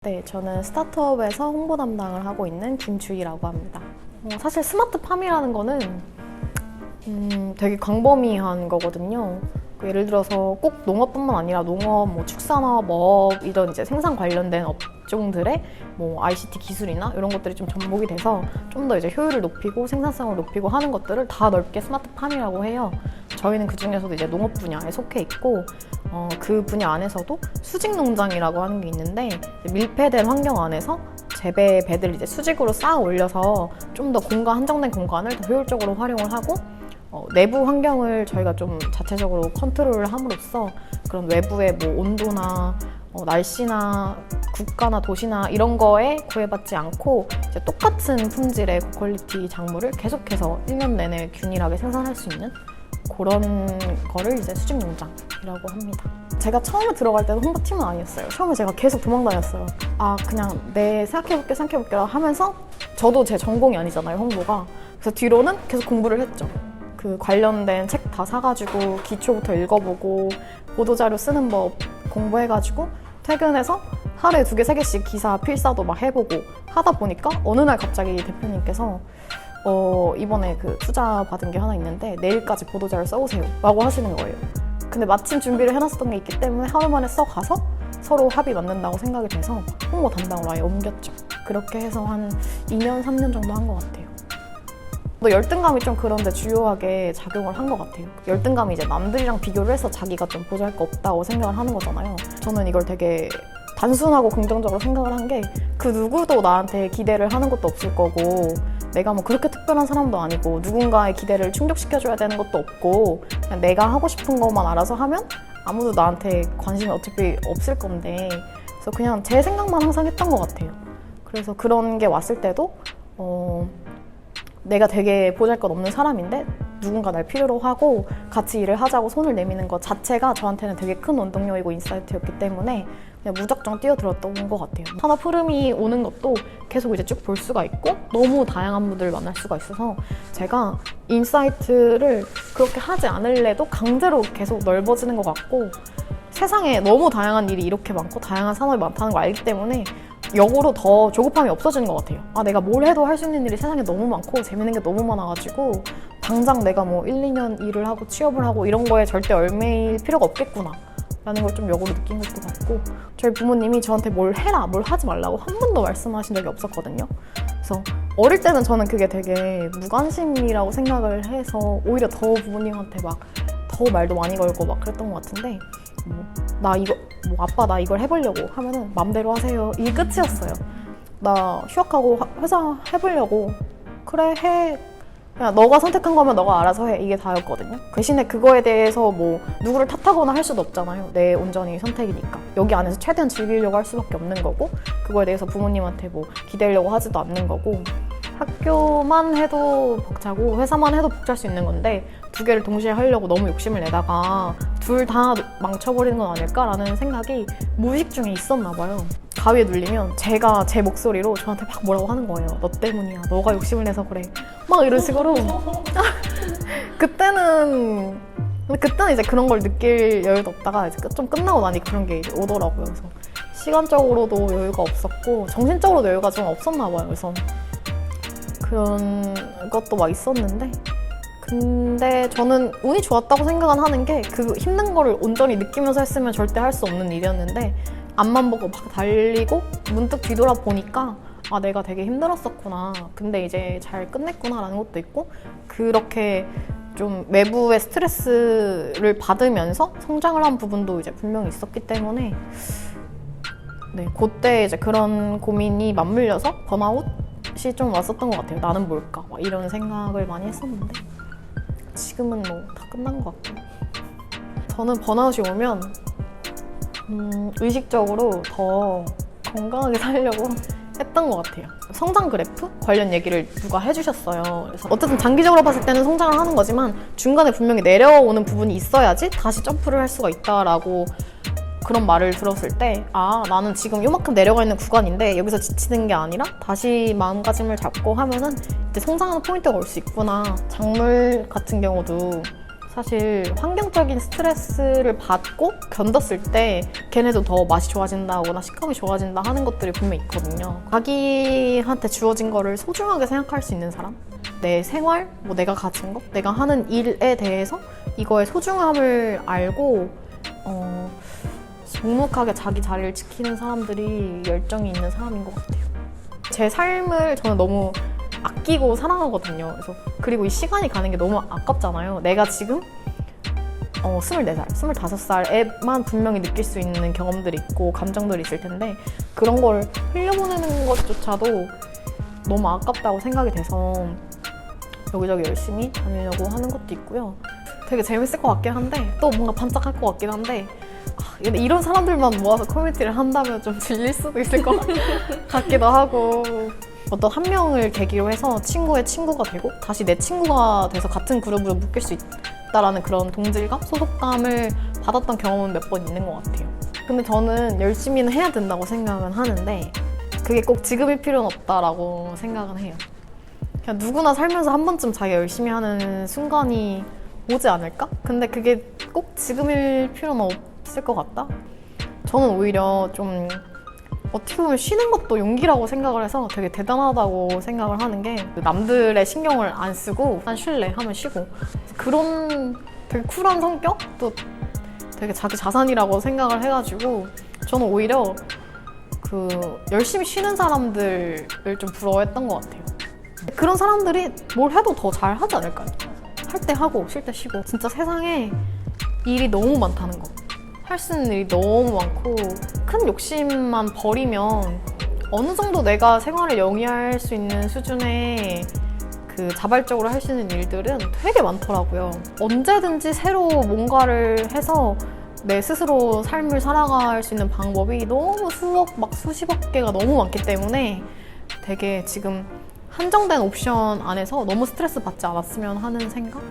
네, 저는 스타트업에서 홍보 담당을 하고 있는 김주희라고 합니다. 사실 스마트팜이라는 거는 되게 광범위한 거거든요. 예를 들어서 꼭 농업뿐만 아니라 농업, 축산업, 어업 이런 이제 생산 관련된 업종들의 ICT 기술이나 이런 것들이 좀 접목이 돼서 좀 더 이제 효율을 높이고 생산성을 높이고 하는 것들을 다 넓게 스마트팜이라고 해요. 저희는 그 중에서도 이제 농업 분야에 속해 있고 그 분야 안에서도 수직 농장이라고 하는 게 있는데 밀폐된 환경 안에서 재배 배들 이제 수직으로 쌓아 올려서 좀 더 한정된 공간을 더 효율적으로 활용을 하고 내부 환경을 저희가 좀 자체적으로 컨트롤을 함으로써 그런 외부의 온도나 날씨나 국가나 도시나 이런 거에 구애받지 않고 이제 똑같은 품질의 고퀄리티 작물을 계속해서 1년 내내 균일하게 생산할 수 있는 그런 거를 이제 수직농장이라고 합니다. 제가 처음에 들어갈 때는 홍보팀은 아니었어요. 처음에 제가 계속 도망다녔어요. 그냥 생각해볼게 하면서 저도 제 전공이 아니잖아요, 홍보가. 그래서 뒤로는 계속 공부를 했죠. 그 관련된 책 다 사가지고 기초부터 읽어보고 보도자료 쓰는 법 공부해가지고 퇴근해서 하루에 2개, 3개씩 기사 필사도 막 해보고 하다 보니까 어느 날 갑자기 대표님께서 이번에 그 투자 받은 게 하나 있는데 내일까지 보도자료 써오세요 라고 하시는 거예요. 근데 마침 준비를 해놨었던 게 있기 때문에 하루 만에 써가서 서로 합이 맞는다고 생각이 돼서 홍보 담당으로 아예 옮겼죠. 그렇게 해서 한 2년, 3년 정도 한 것 같아요. 열등감이 좀 그런데 주요하게 작용을 한 것 같아요. 열등감이 이제 남들이랑 비교를 해서 자기가 좀 보잘 거 없다고 생각을 하는 거잖아요. 저는 이걸 되게 단순하고 긍정적으로 생각을 한 게 그 누구도 나한테 기대를 하는 것도 없을 거고 내가 그렇게 특별한 사람도 아니고 누군가의 기대를 충족시켜줘야 되는 것도 없고 그냥 내가 하고 싶은 것만 알아서 하면 아무도 나한테 관심이 어차피 없을 건데 그래서 그냥 제 생각만 항상 했던 것 같아요. 그래서 그런 게 왔을 때도 내가 되게 보잘것없는 사람인데 누군가 날 필요로 하고 같이 일을 하자고 손을 내미는 것 자체가 저한테는 되게 큰 원동력이고 인사이트였기 때문에 그냥 무작정 뛰어들었던 것 같아요. 산업 흐름이 오는 것도 계속 이제 쭉 볼 수가 있고 너무 다양한 분들을 만날 수가 있어서 제가 인사이트를 그렇게 하지 않을래도 강제로 계속 넓어지는 것 같고 세상에 너무 다양한 일이 이렇게 많고 다양한 산업이 많다는 걸 알기 때문에 역으로 더 조급함이 없어지는 것 같아요. 내가 뭘 해도 할 수 있는 일이 세상에 너무 많고 재밌는 게 너무 많아가지고 당장 내가 1, 2년 일을 하고 취업을 하고 이런 거에 절대 얽매일 필요가 없겠구나 라는 걸 좀 역으로 느낀 것도 같고 저희 부모님이 저한테 뭘 해라, 뭘 하지 말라고 한 번도 말씀하신 적이 없었거든요. 그래서 어릴 때는 저는 그게 되게 무관심이라고 생각을 해서 오히려 더 부모님한테 더 말도 많이 걸고 그랬던 것 같은데 아빠 나 이걸 해보려고 하면은 맘대로 하세요 이게 끝이었어요. 나 휴학하고 회사 해보려고 그래 해 그냥 너가 선택한 거면 너가 알아서 해 이게 다였거든요. 대신에 그거에 대해서 누구를 탓하거나 할 수도 없잖아요. 내 온전히 선택이니까 여기 안에서 최대한 즐기려고 할 수밖에 없는 거고 그거에 대해서 부모님한테 기대려고 하지도 않는 거고 학교만 해도 벅차고 회사만 해도 벅찰 수 있는 건데 2개를 동시에 하려고 너무 욕심을 내다가 둘 다 망쳐버리는 건 아닐까라는 생각이 무의식 중에 있었나 봐요. 가위에 눌리면 제가 제 목소리로 저한테 막 뭐라고 하는 거예요. 너 때문이야. 너가 욕심을 내서 그래. 막 이런 식으로. 그때는 이제 그런 걸 느낄 여유도 없다가 이제 좀 끝나고 나니까 그런 게 이제 오더라고요. 그래서 시간적으로도 여유가 없었고 정신적으로도 여유가 좀 없었나 봐요. 그래서 그런 것도 있었는데 근데 저는 운이 좋았다고 생각은 하는 게 그 힘든 거를 온전히 느끼면서 했으면 절대 할 수 없는 일이었는데 앞만 보고 막 달리고 문득 뒤돌아보니까 내가 되게 힘들었었구나. 근데 이제 잘 끝냈구나 라는 것도 있고 그렇게 좀 외부의 스트레스를 받으면서 성장을 한 부분도 이제 분명히 있었기 때문에 그때 이제 그런 고민이 맞물려서 번아웃이 좀 왔었던 것 같아요. 나는 뭘까? 이런 생각을 많이 했었는데 지금은 다 끝난 것 같고 저는 번아웃이 오면 의식적으로 더 건강하게 살려고 했던 것 같아요. 성장 그래프 관련 얘기를 누가 해주셨어요. 그래서 어쨌든 장기적으로 봤을 때는 성장을 하는 거지만 중간에 분명히 내려오는 부분이 있어야지 다시 점프를 할 수가 있다라고 그런 말을 들었을 때 나는 지금 요만큼 내려가 있는 구간인데 여기서 지치는 게 아니라 다시 마음가짐을 잡고 하면은 이제 성장하는 포인트가 올 수 있구나. 작물 같은 경우도 사실 환경적인 스트레스를 받고 견뎠을 때 걔네도 더 맛이 좋아진다거나 식감이 좋아진다 하는 것들이 분명히 있거든요. 자기한테 주어진 거를 소중하게 생각할 수 있는 사람? 내 생활, 뭐 내가 가진 것, 내가 하는 일에 대해서 이거의 소중함을 알고 묵묵하게 자기 자리를 지키는 사람들이 열정이 있는 사람인 것 같아요. 제 삶을 저는 너무 아끼고 사랑하거든요. 그리고 이 시간이 가는 게 너무 아깝잖아요. 내가 지금 24살, 25살에만 분명히 느낄 수 있는 경험들이 있고 감정들이 있을 텐데 그런 걸 흘려보내는 것조차도 너무 아깝다고 생각이 돼서 여기저기 열심히 다니려고 하는 것도 있고요. 되게 재밌을 것 같긴 한데 또 뭔가 반짝할 것 같긴 한데 근데 이런 사람들만 모아서 커뮤니티를 한다면 좀 질릴 수도 있을 것 같기도 하고 어떤 한 명을 계기로 해서 친구의 친구가 되고 다시 내 친구가 돼서 같은 그룹으로 묶일 수 있다라는 그런 동질감, 소속감을 받았던 경험은 몇 번 있는 것 같아요. 근데 저는 열심히는 해야 된다고 생각은 하는데 그게 꼭 지금일 필요는 없다라고 생각은 해요. 그냥 누구나 살면서 한 번쯤 자기가 열심히 하는 순간이 오지 않을까? 근데 그게 꼭 지금일 필요는 없을 것 같다? 저는 오히려 좀 어떻게 보면 쉬는 것도 용기라고 생각을 해서 되게 대단하다고 생각을 하는 게 남들의 신경을 안 쓰고 난 쉴래 하면 쉬고 그런 되게 쿨한 성격도 되게 자기 자산이라고 생각을 해가지고 저는 오히려 열심히 쉬는 사람들을 좀 부러워했던 것 같아요. 그런 사람들이 뭘 해도 더 잘하지 않을까요? 할 때 하고 쉴 때 쉬고 진짜 세상에 일이 너무 많다는 거. 할 수 있는 일이 너무 많고 큰 욕심만 버리면 어느 정도 내가 생활을 영위할 수 있는 수준의 자발적으로 할 수 있는 일들은 되게 많더라고요. 언제든지 새로 뭔가를 해서 내 스스로 삶을 살아갈 수 있는 방법이 너무 수십억 개가 너무 많기 때문에 되게 지금 한정된 옵션 안에서 너무 스트레스 받지 않았으면 하는 생각?